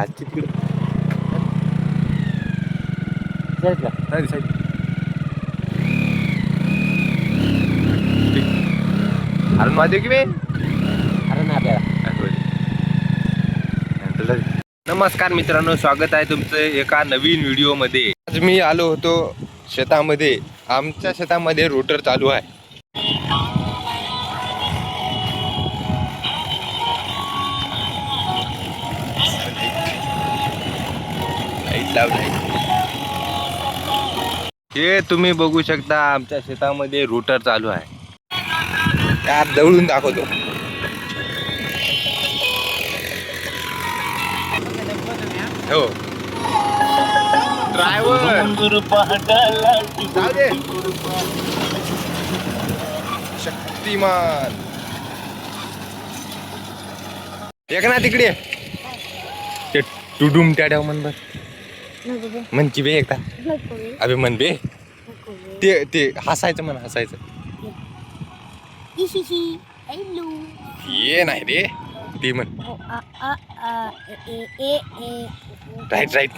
आजची तिकडे अरे महादेव की बे अरे ना नमस्कार मित्रांनो, स्वागत आहे तुमचं एका नवीन व्हिडिओमध्ये. आज मी आलो होतो शेतामध्ये. आमच्या शेतामध्ये रोटर चालू आहे. हे तुम्ही बघू शकता, आमच्या शेतामध्ये रोटर चालू आहे. त्यात जवळून दाखवतो. हो ड्रायव्हर शक्तिमान एक ना तिकडे ते टुडुम ट्याड्या म्हण बस म्हणची बे एकदा अबे म्हण बे ते ते हसायचं म्हण हसायचं ये नाही रे ते म्हण राईट राईट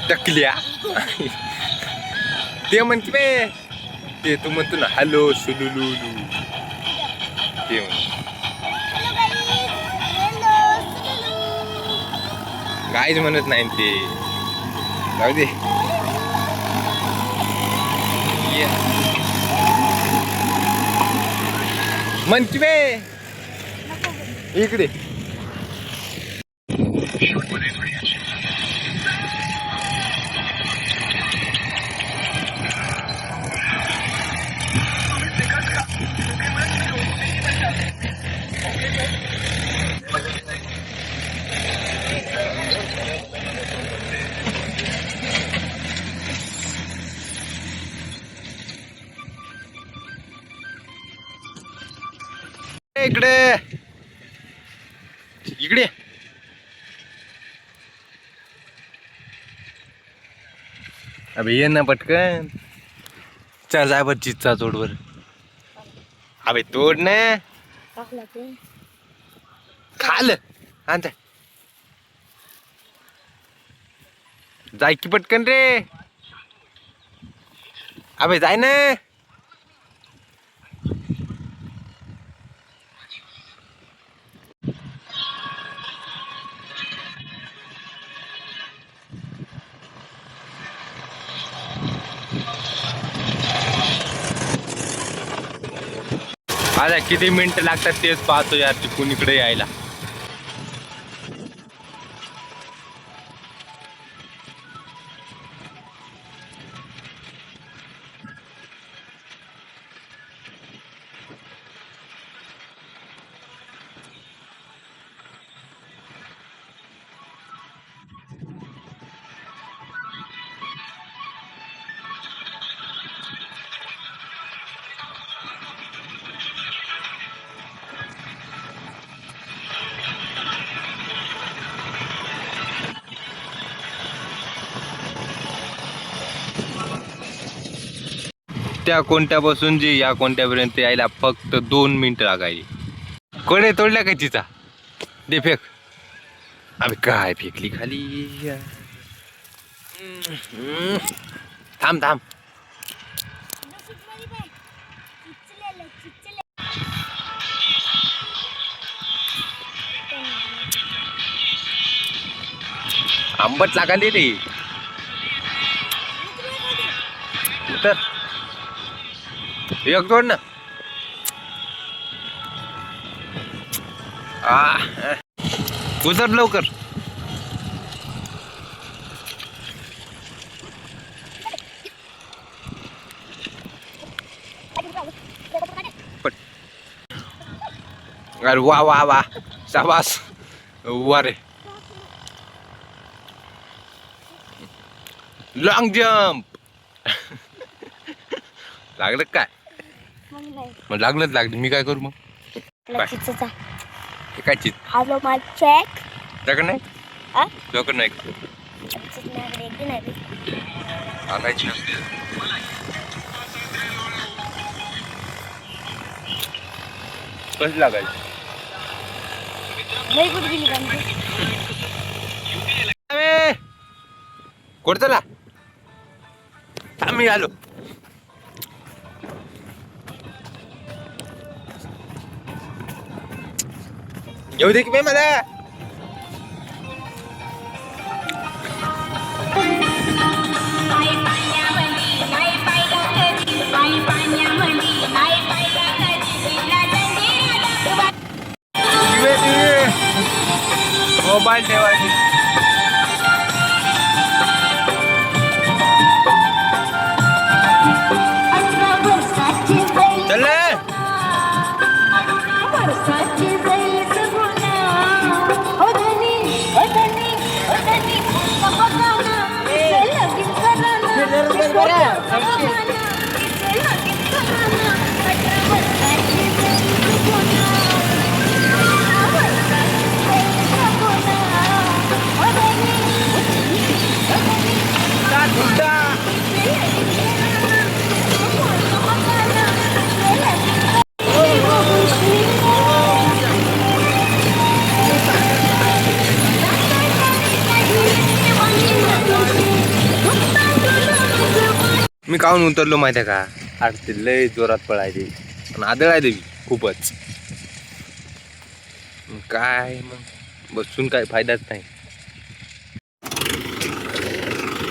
टकल्या ते म्हण की बे ते तू म्हणतो ना हॅलो सुलुलुलू ते म्हण गाईज म्हणत नाही ते जाऊ दे. म्हण की बे इकडे इकडे इकडे अबे ये ना पटकन. चल जाय बर चिचा तोडवर. अबे तोड ना खाल आणता जाय की पटकन रे. अबे जाय ना. आता किती मिनिटं लागतात तेच पाहतो यार तिकडून इकडे यायला. त्या कोणत्यापासून जी या कोणत्यापर्यंत यायला फक्त 2 मिनिटं लागायली. कोणे तोडल्या का तिचा दे फेक. अबे काय फेकली खाली. थांब थांब आंबट लागाली रे. उतर एक तोड ना. उतर लवकर. अरे वा वा वा शाबास वा रे. लॉंग जंप लागलं काय मग लागलंच लागलं. मी काय करू मग. काय चीज हॅलो माय चेक त्याकडे नाही त्याकडे नाही आणायची कशी लागायची लई कुठे गेली पाणी कोण चला आम्ही आलो येऊ दे की बे मला मोबाईल ठेवायची चल मी काहून उतरलो माहिती आहे का अरे ते लय जोरात पळायचे पण आदळ आहे देवी खूपच काय मग बसून काय फायदाच नाही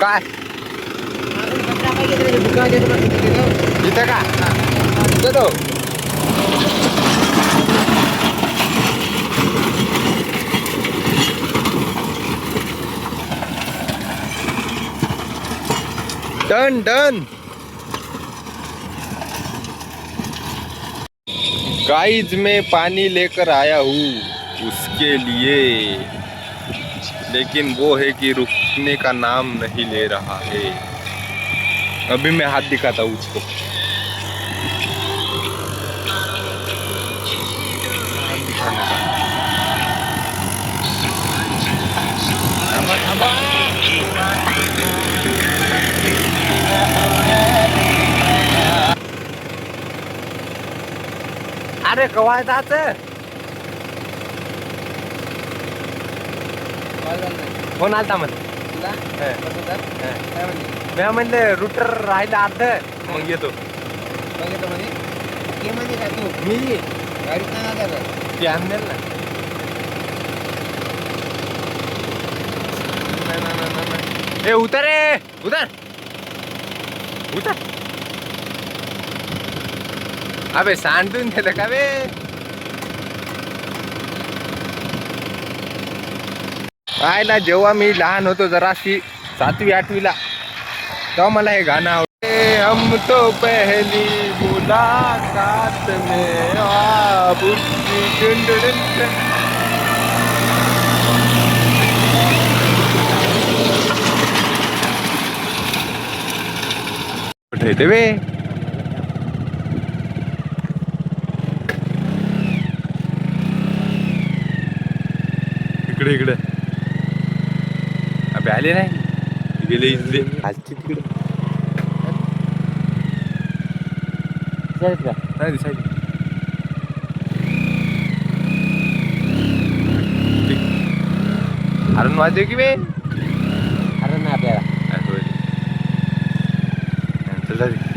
काय इथं का चलो डन डन गाइस मैं पानी लेकर आया हूँ उसके लिए लेकिन वो है कि रुकने का नाम नहीं ले रहा है अभी मैं हाथ दिखाता हूँ उसको हाथ दिखाने का अरे कवा जायचं फोन आलता मला मी म्हणलं रुटर राहिलं अर्ध मग येतो मी ते आणणार ना ए उतर रे उतर उतर अबे सांडून दिलं का बे पाहिला जेव्हा मी लहान होतो जराशी 7वी 8वीला तेव्हा मला हे गाणं आवडते हम तो पहली मुलाकात में आप कुठे ते बे इकडे इकडे अबे आले नाही गेले इथले आलते तिकडे नाही दिसायचे हरण वाजव की बे हरण नाही आपल्याला चल